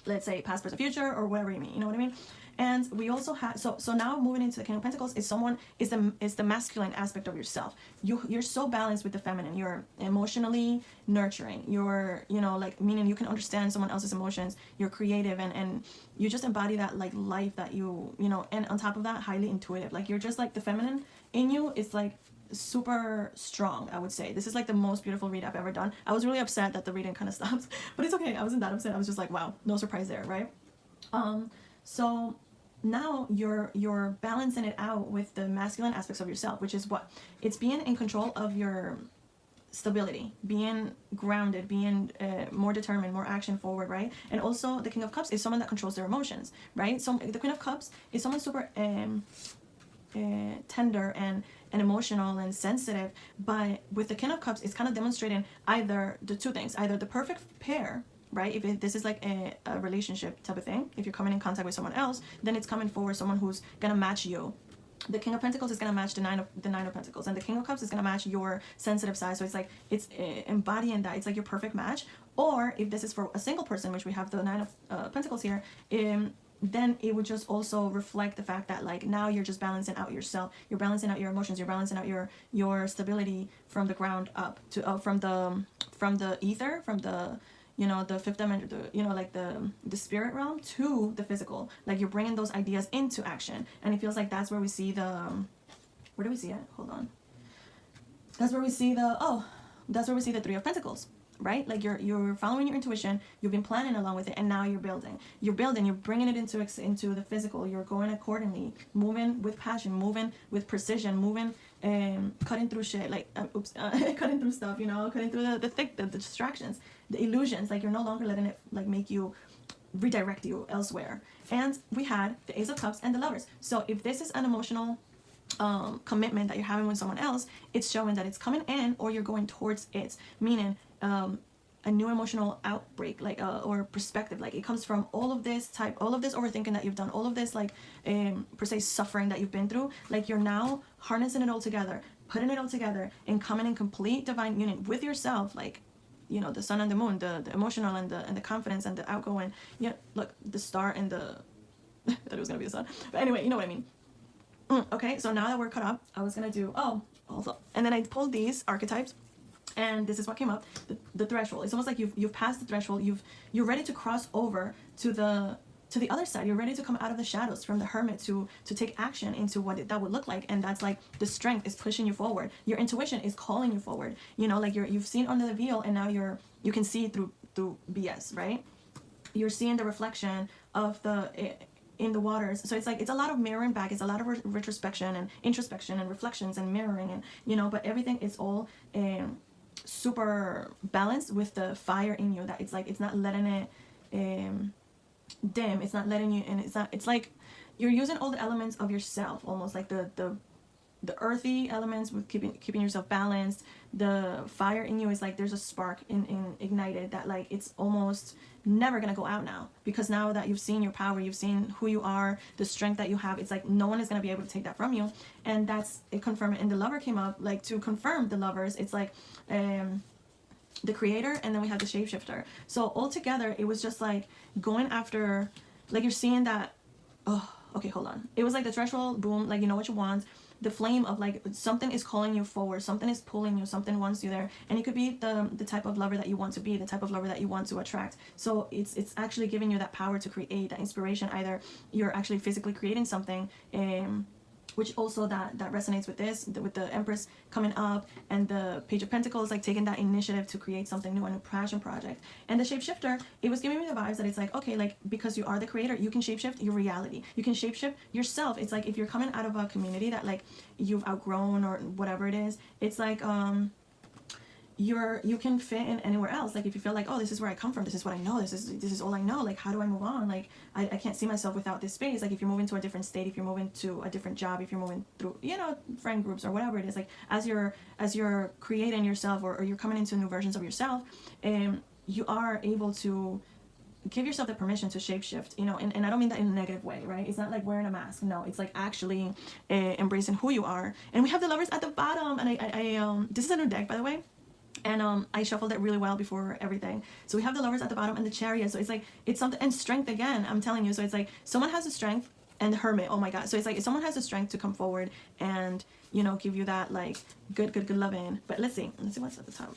let's say past, present, future, or whatever you mean. You know what I mean? And we also have, so now moving into the King of Pentacles is someone, is the masculine aspect of yourself. You're so balanced with the feminine. You're emotionally nurturing. You're, you know, like, meaning you can understand someone else's emotions. You're creative, and you just embody that, like, life that you know, and on top of that, highly intuitive. Like, you're just like, the feminine in you is like super strong, I would say. This is like the most beautiful read I've ever done. I was really upset that the reading kind of stopped, but it's okay. I wasn't that upset. I was just like, wow, no surprise there, right? So now you're balancing it out with the masculine aspects of yourself, which is what? It's being in control of your stability, being grounded, being more determined, more action forward, right? And also the King of Cups is someone that controls their emotions, right? So the Queen of Cups is someone super tender and emotional and sensitive, but with the King of Cups, it's kind of demonstrating either the two things, either the perfect pair, right? If this is like a relationship type of thing, if you're coming in contact with someone else, then it's coming forward someone who's gonna match you. The King of Pentacles is gonna match the Nine of Pentacles, and the King of Cups is gonna match your sensitive side. So it's like, it's embodying that. It's like your perfect match. Or if this is for a single person, which we have the Nine of Pentacles here, then it would just also reflect the fact that, like, now you're just balancing out yourself. You're balancing out your emotions. You're balancing out your stability from the ground up to from the ether, from the, you know, the fifth dimension, you know, like the spirit realm to the physical. Like, you're bringing those ideas into action, and it feels like that's where we see the, where do we see it? Hold on. That's where we see the, that's where we see the Three of Pentacles, right? Like, you're following your intuition, you've been planning along with it, and now you're building, you're bringing it into the physical. You're going accordingly, moving with passion, moving with precision, moving, cutting through shit, like, cutting through stuff, you know, cutting through the distractions, the illusions. Like, you're no longer letting it, like, make you, redirect you elsewhere. And we had the Ace of Cups and the Lovers. So if this is an emotional commitment that you're having with someone else, it's showing that it's coming in, or you're going towards it, meaning a new emotional outbreak, like, or perspective. Like, it comes from all of this overthinking that you've done, all of this, like, per se, suffering that you've been through. Like, you're now harnessing it all together, putting it all together, and coming in complete divine union with yourself. Like, you know, the sun and the moon, the emotional and the confidence and the outgoing. Yeah, look, the star and the I thought it was gonna be the sun, but anyway, you know what I mean. Okay, so now that we're caught up, I was gonna do, also, and then I pulled these archetypes, and this is what came up. The threshold. It's almost like you've passed the threshold. You're ready to cross over to the other side. You're ready to come out of the shadows, from the hermit, to take action into what that would look like. And that's like, the strength is pushing you forward. Your intuition is calling you forward. You know, like, you've seen under the veil, and now you can see through BS, right? You're seeing the reflection of in the waters. So it's like, it's a lot of mirroring back. It's a lot of retrospection and introspection and reflections and mirroring, and, you know, but everything is all super balanced with the fire in you, that it's like, it's not letting it dim. It's not letting you, and it's like you're using all the elements of yourself, almost like the earthy elements with keeping yourself balanced. The fire in you is like, there's a spark in ignited, that, like, it's almost never gonna go out now, because now that you've seen your power, you've seen who you are, the strength that you have, it's like no one is gonna be able to take that from you. And that's it. Confirmed. And the Lover came up, like, to confirm the Lovers. It's like the Creator, and then we had the Shapeshifter. So all together, it was just like going after, like, you're seeing that, okay, hold on. It was like the threshold, boom, like, you know what you want. The flame of, like, something is calling you forward, something is pulling you, something wants you there. And it could be the type of lover that you want to be, the type of lover that you want to attract. So it's actually giving you that power to create that inspiration. Either you're actually physically creating something, which also that resonates with this, with the Empress coming up, and the Page of Pentacles, like, taking that initiative to create something new, and a passion project. And the Shapeshifter, it was giving me the vibes that it's like, okay, like, because you are the creator, you can shapeshift your reality, you can shapeshift yourself. It's like, if you're coming out of a community that, like, you've outgrown, or whatever it is, it's like, you can fit in anywhere else. Like, if you feel like, oh, this is where I come from, this is what I know, this is all I know, like, how do I move on? Like, I can't see myself without this space. Like, if you're moving to a different state, if you're moving to a different job, if you're moving through, you know, friend groups or whatever it is, like, as you're creating yourself, or you're coming into new versions of yourself, you are able to give yourself the permission to shapeshift, you know, and I don't mean that in a negative way, right? It's not like wearing a mask. No, it's like actually embracing who you are. And we have the Lovers at the bottom, and I this is a new deck, by the way. And I shuffled it really well before everything. So we have the Lovers at the bottom and the Chariot. So it's like, it's something, and strength again, I'm telling you. So it's like someone has the strength, and the Hermit, oh my god. So it's like if someone has the strength to come forward and, you know, give you that like good loving. But let's see what's at the top.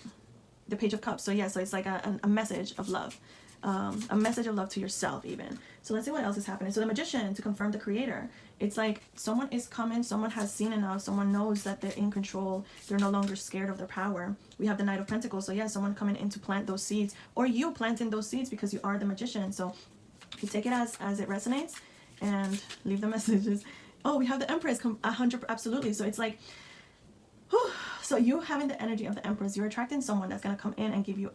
The Page of Cups. So yeah, so it's like a message of love. A message of love to yourself even. So let's see what else is happening. So the Magician, to confirm the Creator. It's like someone is coming, someone has seen enough, someone knows that they're in control, they're no longer scared of their power. We have the Knight of Pentacles. So yeah, someone coming in to plant those seeds, or you planting those seeds because you are the Magician. So you take it as it resonates and leave the messages. Oh, we have the Empress, 100, absolutely. So it's like, whew, so you having the energy of the Empress, you're attracting someone that's going to come in and give you,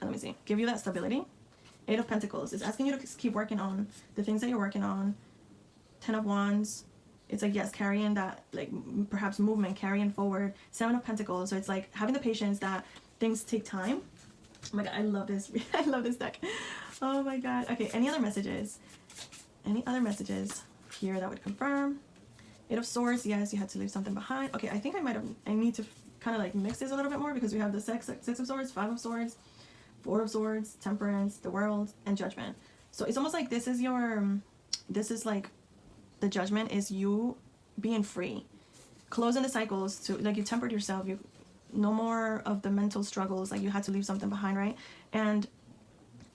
let me see, give you that stability. 8 of Pentacles is asking you to keep working on the things that you're working on. 10 of Wands, it's like, yes, carrying that, like perhaps movement, carrying forward. 7 of Pentacles, so it's like having the patience that things take time. Oh my god, I love this. I love this deck. Oh my god. Okay, any other messages? Any other messages here that would confirm? 8 of Swords, yes, you had to leave something behind. Okay, I think I need to kind of like mix this a little bit more, because we have the 6 of Swords, 5 of Swords, 4 of Swords, Temperance, the World, and Judgment. So it's almost like this is like the Judgment is you being free, closing the cycles to, like, you tempered yourself, you no more of the mental struggles, like you had to leave something behind, right? And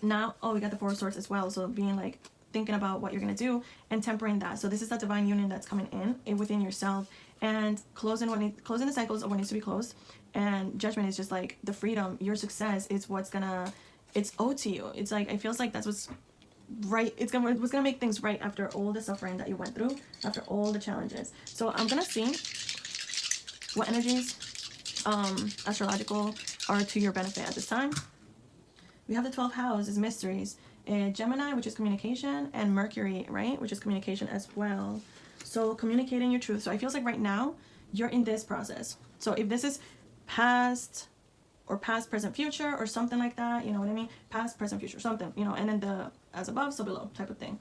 now, oh, we got the 4 of Swords as well. So being like thinking about what you're gonna do and tempering that. So this is that divine union that's coming in within yourself, and closing the cycles of what needs to be closed. And Judgment is just like the freedom, your success is what's gonna, it's owed to you. It's like, it feels like that's what's right. It's gonna make things right after all the suffering that you went through, after all the challenges. So I'm gonna see what energies astrological are to your benefit at this time. We have the 12th house is mysteries, Gemini, which is communication, and Mercury, right, which is communication as well. So communicating your truth. So it feels like right now you're in this process. So if this is past or past, present, future, or something like that, you know what I mean? Past, present, future, something, you know, and then the as above, so below type of thing.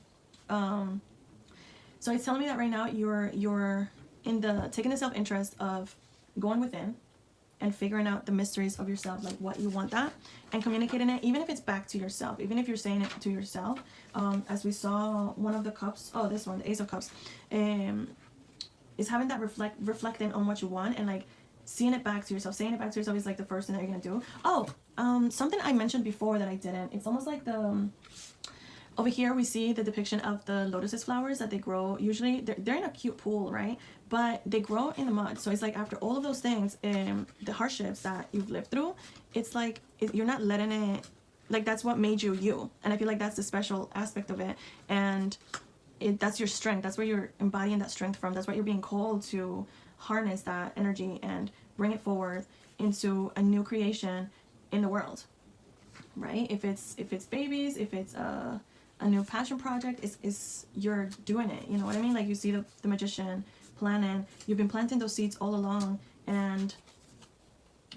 So it's telling me that right now you're in the taking the self-interest of going within and figuring out the mysteries of yourself, like what you want that, and communicating it, even if it's back to yourself, even if you're saying it to yourself. As we saw, one of the cups, oh, this one, the Ace of Cups, is having that reflecting on what you want, and like seeing it back to yourself. Saying it back to yourself is like the first thing that you're gonna do. Oh, something I mentioned before that I didn't. It's almost like the over here we see the depiction of the lotuses flowers that they grow. Usually they're in a cute pool, right? But they grow in the mud. So it's like after all of those things, the hardships that you've lived through, it's like you're not letting it, like that's what made you you. And I feel like that's the special aspect of it. And that's your strength. That's where you're embodying that strength from. That's what you're being called to harness that energy and bring it forward into a new creation in the world, right? If it's babies, if it's a new passion project, is you're doing it, you know what I mean? Like you see the Magician planning, you've been planting those seeds all along, and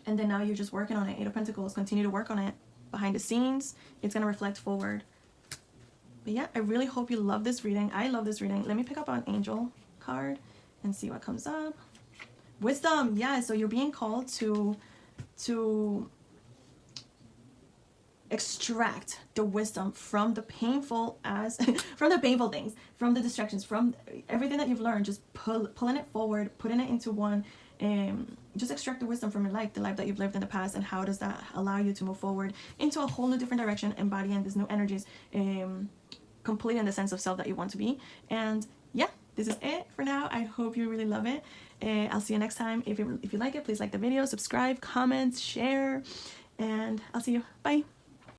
then now you're just working on it. 8 of Pentacles, continue to work on it behind the scenes. It's going to reflect forward. But yeah, I really hope you love this reading. I love this reading. Let me pick up an angel card and see what comes up. Wisdom, yeah, so you're being called to extract the wisdom from the painful from the painful things, from the distractions, from everything that you've learned. Just pulling it forward, putting it into one, just extract the wisdom from your life, the life that you've lived in the past, and how does that allow you to move forward into a whole new different direction, embodying these new energies, completing the sense of self that you want to be. And yeah, this is it for now. I hope you really love it. I'll see you next time. If you like it, please like the video, subscribe, comment, share, and I'll see you. Bye.